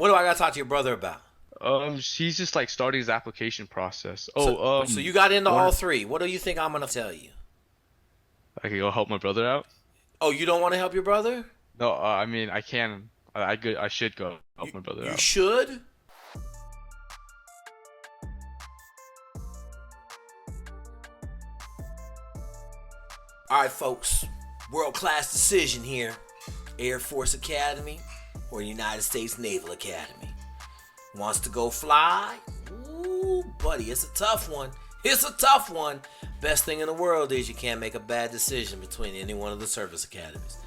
What do I gotta talk to your brother about? He's just like starting his application process. So you got into all One, three. What do you think I'm gonna tell you? I can go help my brother out. Oh, you don't want to help your brother? No, I mean I can. I should go You help my brother you out. should. All right, folks. World class decision here. Air Force Academy or United States Naval Academy. Wants to go fly? Ooh, buddy, it's a tough one. It's a tough one. Best thing in the world is you can't make a bad decision between any one of the service academies.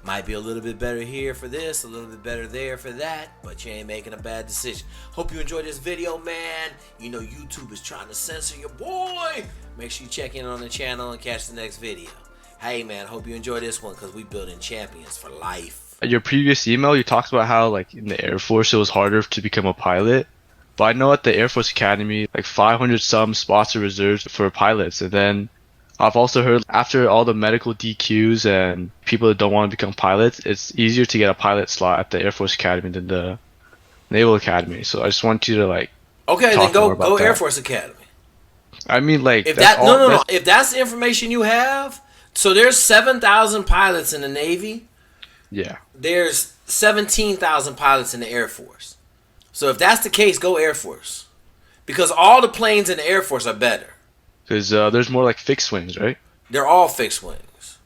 Might be a little bit better here for this, a little bit better there for that, but you ain't making a bad decision. Hope you enjoyed this video, man. You know YouTube is trying to censor your boy. Make sure you check in on the channel and catch the next video. Hey, man, hope you enjoy this one because we building champions for life. At your previous email, you talked about how like in the Air Force it was harder to become a pilot. But I know at the Air Force Academy, like 500 some spots are reserved for pilots, and then I've also heard after all the medical DQs and people that don't want to become pilots, it's easier to get a pilot slot at the Air Force Academy than the Naval Academy. So I just want you to like Okay, then talk more go about Air that. Force Academy. I mean, like If that's that no all. no no, That's if that's the information you have, so there's 7,000 pilots in the Navy. yeah, There's 17,000 pilots in the Air Force. So if that's the case, go Air Force. Because all the planes in the Air Force are better. because there's more like fixed wings, right? They're all fixed wings.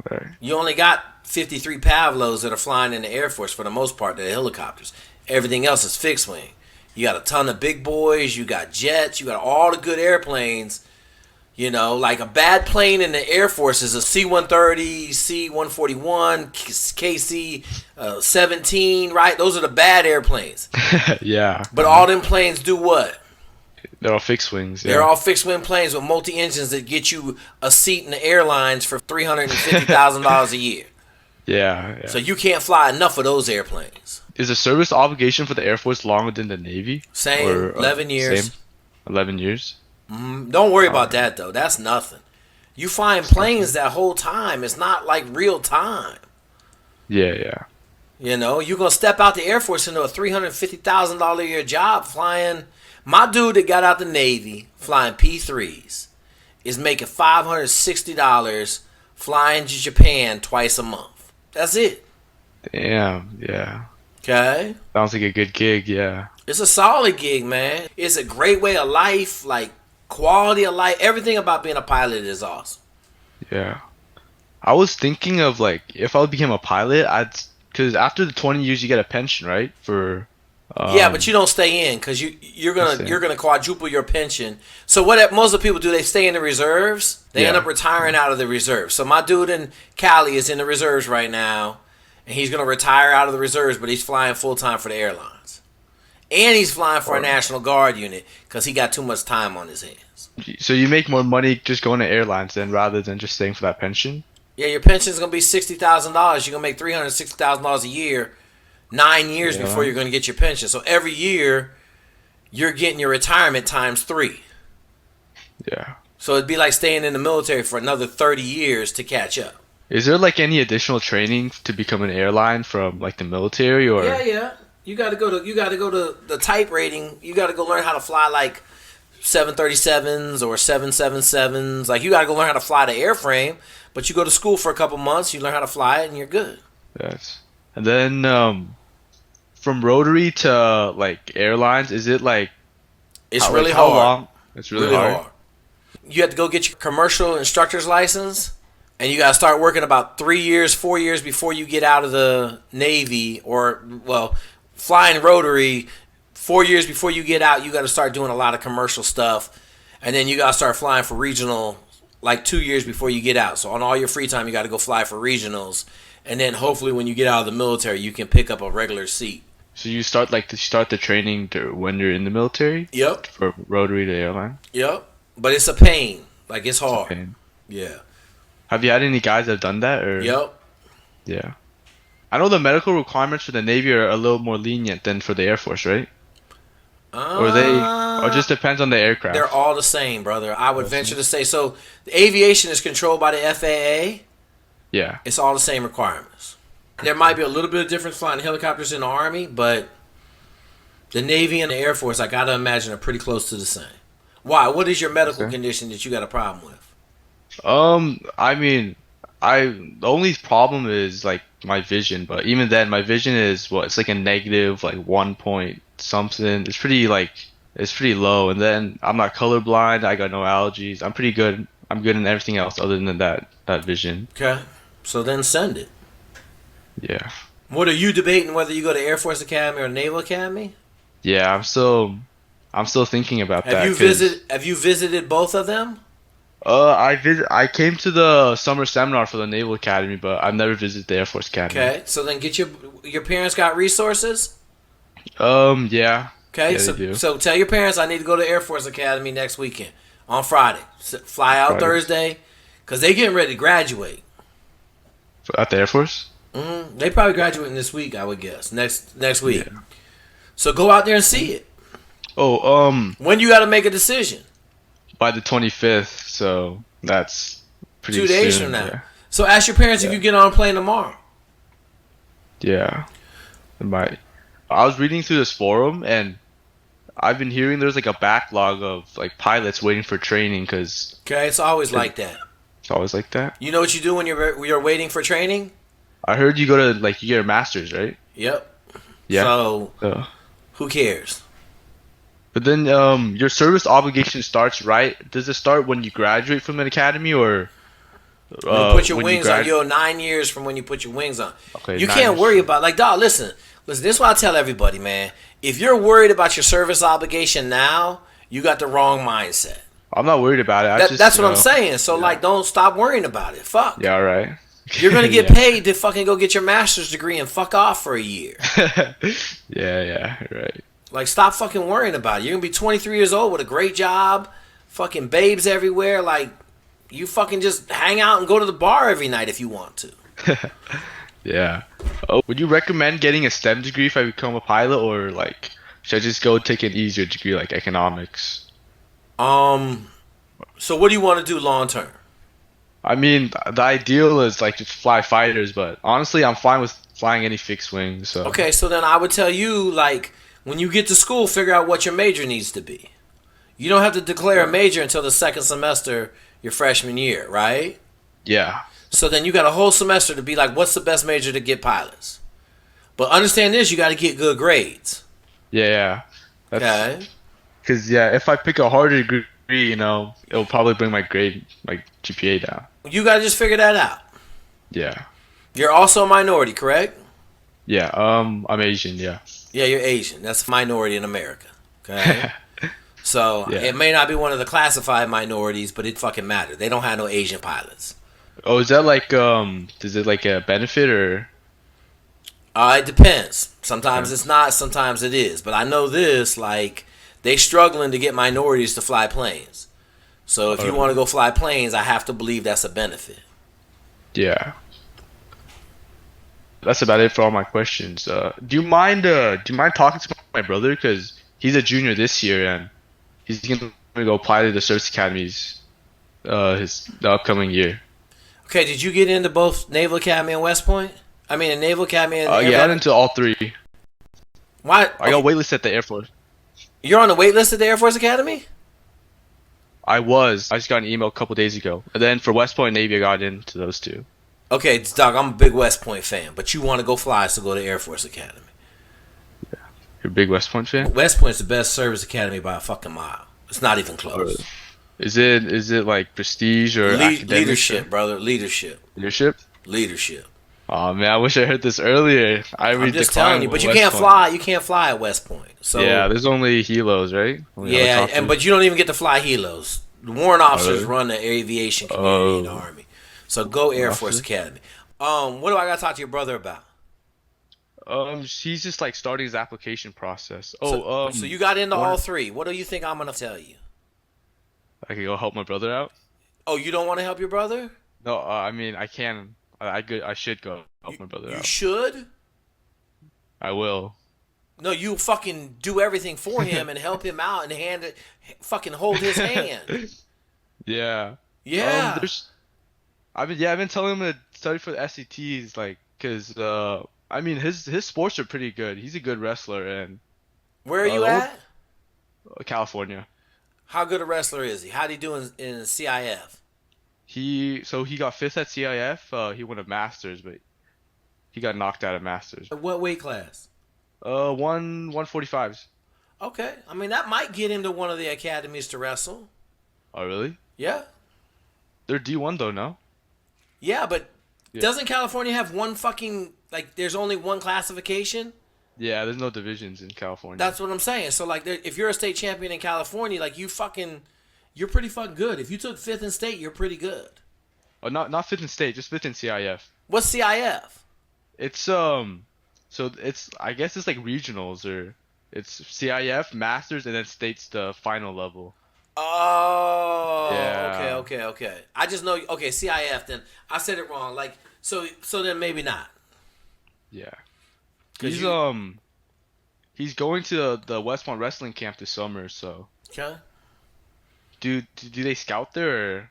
Right. You only got 53 Pavlos that are flying in the Air Force for the most part. They're helicopters. Everything else is fixed wing. You got a ton of big boys. You got jets. You got all the good airplanes. You know, like a bad plane in the Air Force is a C-130, C-141, KC-17, right? Those are the bad airplanes. Yeah. But all them planes do what? They're all fixed wings. They're Yeah. all fixed wing planes with multi engines that get you a seat in the airlines for $350,000 a year. Yeah. Yeah. So you can't fly enough of those airplanes. Is the service obligation for the Air Force longer than the Navy? Same, Or 11 years. same? 11 years? Don't worry about Alright. that though. That's nothing. You flying It's planes nothing. that whole time. It's not like real time. Yeah, yeah. You know, you're gonna step out the Air Force into a $350,000 a year job flying. My dude that got out the Navy flying P3s is making $560 flying to Japan twice a month. That's it. Damn, yeah. Okay? Sounds like a good gig, yeah. It's a solid gig, man. It's a great way of life, like quality of life. Everything about being a pilot is awesome. Yeah. I was thinking of like if I would become a pilot, because after the 20 years you get a pension, right? For Yeah, but um you don't stay in because you're let's gonna see. you're gonna quadruple your pension. So most of the people do, they stay in the reserves. They end Yeah. up retiring out of the reserves. So my dude in Cali is in the reserves right now, and he's gonna retire out of the reserves, but he's flying full time for the airlines, and he's flying for a Or, National Guard unit because he got too much time on his hands. so you make more money just going to airlines then rather than just staying for that pension? Yeah, your pension's gonna be $60,000. You're gonna make $360,000 a year, 9 years before Yeah. you're gonna get your pension. So every year you're getting your retirement times three. Yeah. So it'd be like staying in the military for another 30 years to catch up. Is there like any additional training to become an airline from like the military Yeah, or yeah. You gotta go to the type rating. You gotta go learn how to fly like 737s or 777s. Like you gotta go learn how to fly the airframe. But you go to school for a couple months, you learn how to fly it, and you're good. yes. And then from rotary to like airlines, is it like It's like really how hard. long? It's really Really hard. hard. You have to go get your commercial instructor's license, and you got to start working about 3 years, 4 years before you get out of the Navy, or well, flying rotary. 4 years before you get out, you got to start doing a lot of commercial stuff, and then you got to start flying for regional like 2 years before you get out. So on all your free time, you got to go fly for regionals, and then hopefully when you get out of the military, you can pick up a regular seat. So you start the training when you're in the military Yep, for rotary to airline. yep. But it's a pain. Like it's It's a hard. pain. Yeah. Have you had any guys that have done that or Yep. yeah? I know the medical requirements for the Navy are a little more lenient than for the Air Force, right? Or Uh, just depends on the They're aircraft. all the same, brother. I would That's venture it. to say so. The aviation is controlled by the FAA. Yeah. It's all the same requirements. There might be a little bit of difference flying helicopters in the Army, but The Navy and the Air Force, I gotta imagine, are pretty close to the same. Why? What is your medical Okay. condition that you got a problem with? I mean, the only problem is like my vision, but even then, my vision is what? It's like a negative, like 1 point something. It's pretty low. And then I'm not colorblind. I got no allergies. I'm pretty good. I'm good in everything else other than that vision. Okay. So then send it. Yeah. What are you debating whether you go to Air Force Academy or Naval Academy? Yeah, I'm still thinking about Have that you because visited both of them? I came to the summer seminar for the Naval Academy, but I've never visited the Air Force Academy. Okay. So then get your parents got resources? Yeah. Okay. Yeah, they So do. so tell your parents I need to go to Air Force Academy next weekend on Friday. Fly out Friday. Thursday cuz they getting ready to graduate. At the Air Force? They probably graduating this week, I would guess. Next week. Yeah. So go out there and see it. Oh, When you got to make a decision? by the 25th, so that's pretty 2 days soon. from now. Yeah. So ask your parents if Yeah. you get on a plane tomorrow. Yeah. I was reading through this forum and I've been hearing there's like a backlog of like pilots waiting for training because Okay, it's always like that. it's always like that. You know what you do when you're waiting for training? I heard you go to like you get a master's, right? Yep. Yeah. So Uh, who cares? but then your service obligation starts right. Does it start when you graduate from an academy or When you put your when wings on, you're 9 years from when you put your wings on. Okay, You 9 can't years. worry about dog. Listen. This is what I tell everybody, man. If you're worried about your service obligation now, you got the wrong mindset. I'm not worried about it. That's what I'm saying. So like, don't stop worrying about it. Fuck. Yeah, all right. You're gonna get Yeah. paid to fucking go get your master's degree and fuck off for a year. Yeah, right. Like, stop fucking worrying about it. You're gonna be 23 years old with a great job, fucking babes everywhere. Like, you fucking just hang out and go to the bar every night if you want to. Yeah. Oh, would you recommend getting a STEM degree if I become a pilot, or like should I just go take an easier degree like economics? So what do you want to do long term? I mean, the ideal is like just fly fighters, but honestly, I'm fine with flying any fixed wing. So Okay, so then I would tell you, like, when you get to school, figure out what your major needs to be. You don't have to declare a major until the second semester your freshman year, right? yeah, So then you got a whole semester to be like, what's the best major to get pilots? But understand this, you got to get good grades. yeah. That's Okay? because if I pick a harder degree, it'll probably bring my grade, like GPA down. You got to just figure that out. Yeah, You're also a minority, correct? yeah. I'm Asian. Yeah. Yeah, you're Asian. That's a minority in America. Okay? So Yeah. it may not be one of the classified minorities, but it fucking matters. They don't have no Asian pilots. Oh, is that like is it like a benefit or? It depends. Sometimes it's not, sometimes it is. But I know this, like, they struggling to get minorities to fly planes. So if you want to go fly planes, I have to believe that's a benefit. Yeah. That's about it for all my questions. Do you mind talking to my brother because he's a junior this year and he's gonna go apply to the service academies the upcoming year. Okay, did you get into both Naval Academy and West Point? I mean, the Naval Academy and Yeah, I got into all three. Why? I got waitlisted at the Air Force. You're on the wait list at the Air Force Academy? I just got an email a couple days ago. And then for West Point Navy I got into those two. Okay, Doc, I'm a big West Point fan, but you want to go fly, so go to Air Force Academy. You're a big West Point fan? West Point's the best service academy by a fucking mile. It's not even close. Is it like prestige or academic Leadership, brother. Leadership. Leadership? Leadership. Oh man, I wish I heard this earlier. I'm just telling you, but you can't fly. You can't fly at West Point. So Yeah, there's only helos, right? Only yeah, helicopters. but you don't even get to fly helos. The warrant officers really? run the aviation community in the Oh. Army. So go Air Force Officer? Academy. What do I got to talk to your brother about? He's just like starting his application process. So you got into one- all three. What do you think I'm gonna tell you? I can go help my brother out. Oh, you don't want to help your brother? No, I mean I can. I should go help my brother You out. should. I will. No, you fucking do everything for him and help him out and fucking hold his hand. Yeah. Yeah. I've been telling him to study for the SATs, like, cause I mean his sports are pretty good. He's a good wrestler, and Where are you Uh, at? California. How good a wrestler is he? How'd he do in CIF? He got fifth at CIF. He won a Masters, but he got knocked out of Masters. What weight class? 145s. Okay, I mean that might get him to one of the academies to wrestle. Oh, really? Yeah, They're D1 though, no? yeah, but Yeah. doesn't California have one fucking like? There's only one classification. Yeah, there's no divisions in California. That's what I'm saying. So like, if you're a state champion in California, like you're pretty fucking good. If you took fifth in state, you're pretty good. Oh, not fifth in state, just fifth in CIF. What's CIF? It's so it's I guess it's like regionals or it's CIF, Masters, and then state's the final level. Oh, Yeah. okay. I just know. Okay, CIF. Then I said it wrong. Like, so then maybe not. Yeah. 'Cause He's you- he's going to the Westmont Wrestling Camp this summer. So Okay. do they scout there? Or?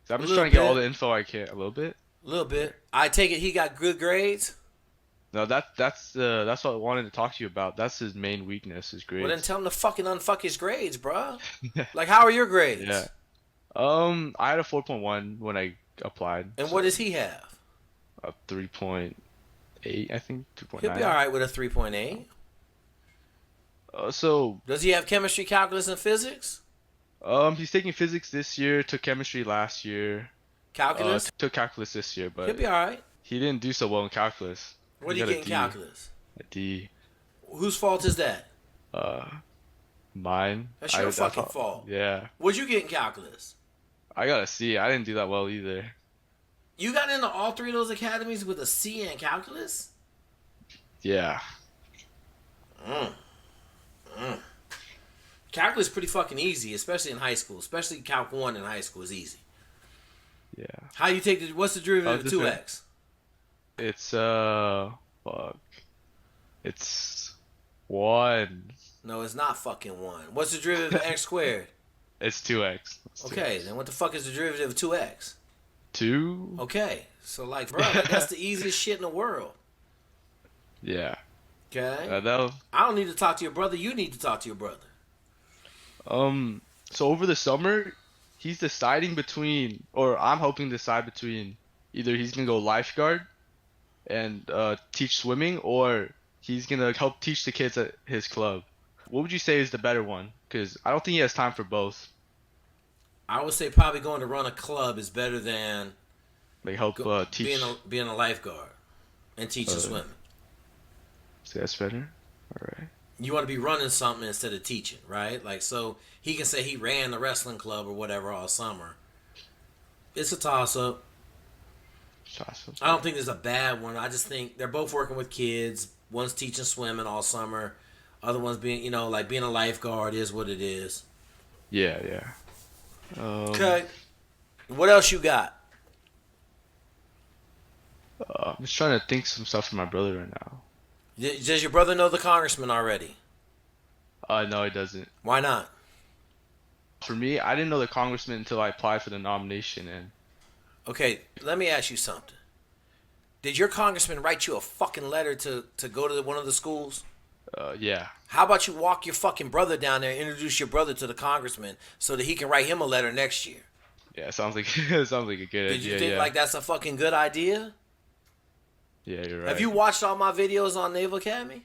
'Cause I'm just Little trying to get all bit. the info I can. A little bit. A little bit. I take it he got good grades. No, that's what I wanted to talk to you about. That's his main weakness, his grades. Well, then tell him to fucking unfuck his grades, bro. Like, how are your grades? Yeah. I had a 4.1 when I applied. And so what does he have? a 3.8, I think, 2.9. He'll be all right with a 3.8. So Does he have chemistry, calculus, and physics? he's taking physics this year, took chemistry last year, Calculus. took calculus this year, He'll but be all right. he didn't do so well in calculus. What do He you got a get in D. calculus? A D. Whose fault is that? Mine. That's your fucking thought- fault. Yeah, What'd you get in calculus? I got a C. I didn't do that well either. You got into all three of those academies with a C in calculus? Yeah. Calculus is pretty fucking easy, especially in high school. Especially Calc 1 in high school is easy. Yeah. How you take what's the derivative of this 2x? It's fuck. It's 1. No, it's not fucking 1. What's the derivative of x squared? It's 2x. It's Okay, 2x. then what the fuck is the derivative of 2x? 2? Okay, so like, bro, like, that's the easiest shit in the world. Yeah. Okay? That I don't need to talk to your brother. You need to talk to your brother. So over the summer, he's deciding between, or I'm hoping to decide between, either he's gonna go lifeguard and teach swimming, or he's gonna help teach the kids at his club. What would you say is the better one? Because I don't think he has time for both. I would say probably going to run a club is better than Like help teach. being a lifeguard and teaching swimming. So that's better. All right. You want to be running something instead of teaching, right? Like, so he can say he ran the wrestling club or whatever all summer. It's a toss-up. I don't think there's a bad one. I just think they're both working with kids. One's teaching swimming all summer. Other one's being, like being a lifeguard is what it is. Yeah, yeah. Okay. What else you got? I'm just trying to think some stuff for my brother right now. Does your brother know the congressman already? No, he doesn't. Why not? For me, I didn't know the congressman until I applied for the nomination, and Okay, let me ask you something. Did your congressman write you a fucking letter to go to one of the schools? yeah. How about you walk your fucking brother down there and introduce your brother to the congressman so that he can write him a letter next year? Yeah, sounds like it sounds like a good Did idea. you think yeah. like that's a fucking good idea? Yeah, you're right. Have you watched all my videos on Naval Academy?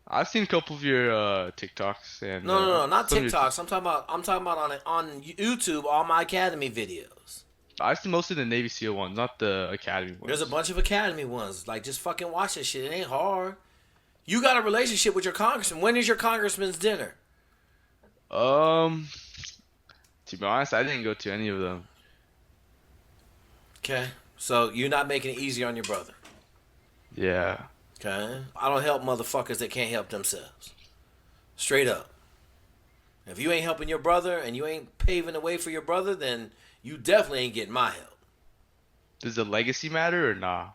I've seen a couple of your TikToks and No, not some of your- TikToks. I'm talking about on YouTube, all my Academy videos. I've seen most of the Navy SEAL ones, not the Academy ones. There's a bunch of Academy ones. Like, just fucking watch that shit. It ain't hard. You got a relationship with your congressman. When is your congressman's dinner? To be honest, I didn't go to any of them. Okay. So you're not making it easy on your brother. Yeah. Okay. I don't help motherfuckers that can't help themselves. Straight up. If you ain't helping your brother and you ain't paving the way for your brother, then you definitely ain't getting my help. Does the legacy matter or nah?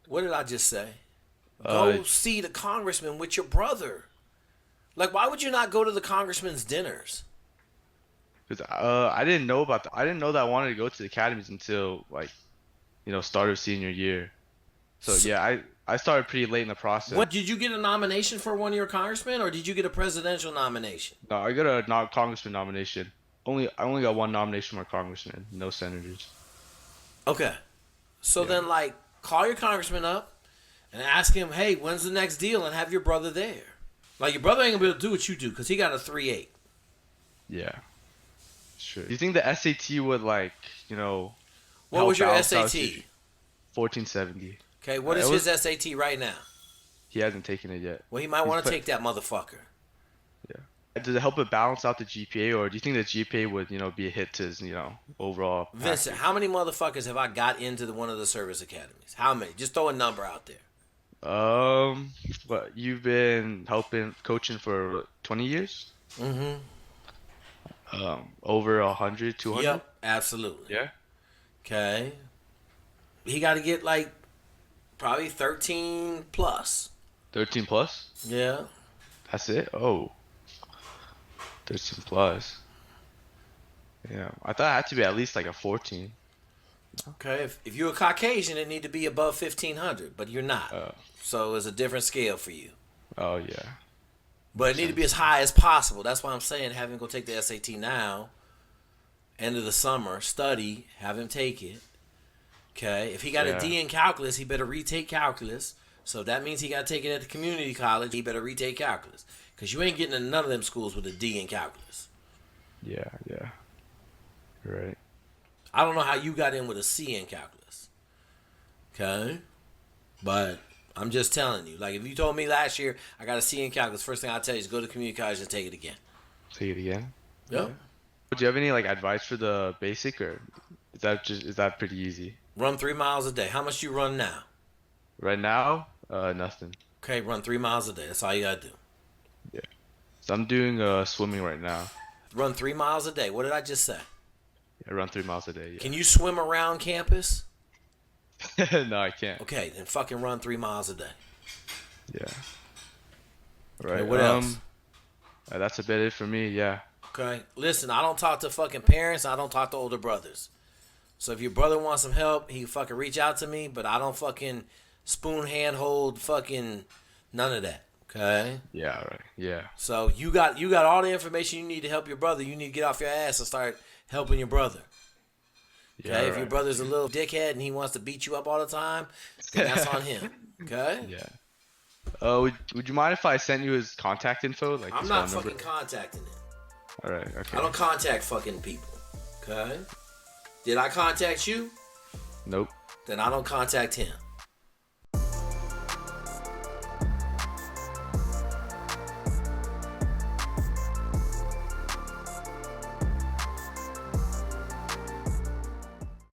What did I just say? Go see the congressman with your brother. Like, why would you not go to the congressman's dinners? Because I didn't know about I didn't know that I wanted to go to the academies until start of senior year. So yeah, I started pretty late in the process. What did you get a nomination for one of your congressmen, or did you get a presidential nomination? No, I got a congressman nomination. I only got one nomination for congressman, no senators. Okay. So Yeah. then, like, call your congressman up and ask him, hey, when's the next deal, and have your brother there. Like, your brother ain't gonna be able to do what you do because he got a 3.8. Yeah, sure. Do you think the SAT would like, you know, What help was your balance out SAT? 1470. Okay, what is It his was- SAT right now? He hasn't taken it yet. Well, he might He's want to put- take that motherfucker. Yeah. Does it help it balance out the GPA, or do you think the GPA would, you know, be a hit to his, you know, overall? Vincent, how many motherfuckers have I got into one of the service academies? How many? Just throw a number out there. What you've been coaching for 20 years? Mm-hmm. Over 100, 200? Yep, absolutely. Yeah. Okay. He got to get like probably 13 plus. 13 plus? Yeah. That's it? Oh. 13 plus. Yeah. I thought it had to be at least like a 14. Okay. If you're a Caucasian, it need to be above 1,500, but you're not. So it's a different scale for you. Oh, yeah. But it need to be as high as possible. That's why I'm saying have him go take the SAT now. End of the summer, study, have him take it. Okay. If he got a D in calculus, he better retake calculus. So that means he got to take it at the community college. He better retake calculus. Because you ain't getting in none of them schools with a D in calculus. Yeah, yeah. Right. I don't know how you got in with a C in calculus. Okay? But I'm just telling you. Like, if you told me last year I got a C in calculus, first thing I'll tell you is go to community college and take it again. Say it again? Yep. Yeah. Do you have any, like, advice for the basic, or is that pretty easy? Run 3 miles a day. How much you run now? Right now, nothing. Okay, run 3 miles a day. That's all you got to do. Yeah. So I'm doing swimming right now. Run 3 miles a day. What did I just say? I run 3 miles a day. Yeah. Can you swim around campus? No, I can't. Okay, then fucking run 3 miles a day. Yeah. Right. Okay, what else? That's a bit it for me. Yeah. Okay, listen, I don't talk to fucking parents. I don't talk to older brothers. So if your brother wants some help, he can fucking reach out to me. But I don't fucking spoon hand hold fucking none of that. Okay. Yeah. Right. Yeah. So you got all the information you need to help your brother. You need to get off your ass and start helping your brother. Okay. Yeah. If your brother's a little dickhead and he wants to beat you up all the time, then that's on him. Okay. Yeah. Would you mind if I sent you his contact info? Like I'm his not phone fucking number? contacting him. All right. Okay. I don't contact fucking people. Okay. Did I contact you? Nope. Then I don't contact him.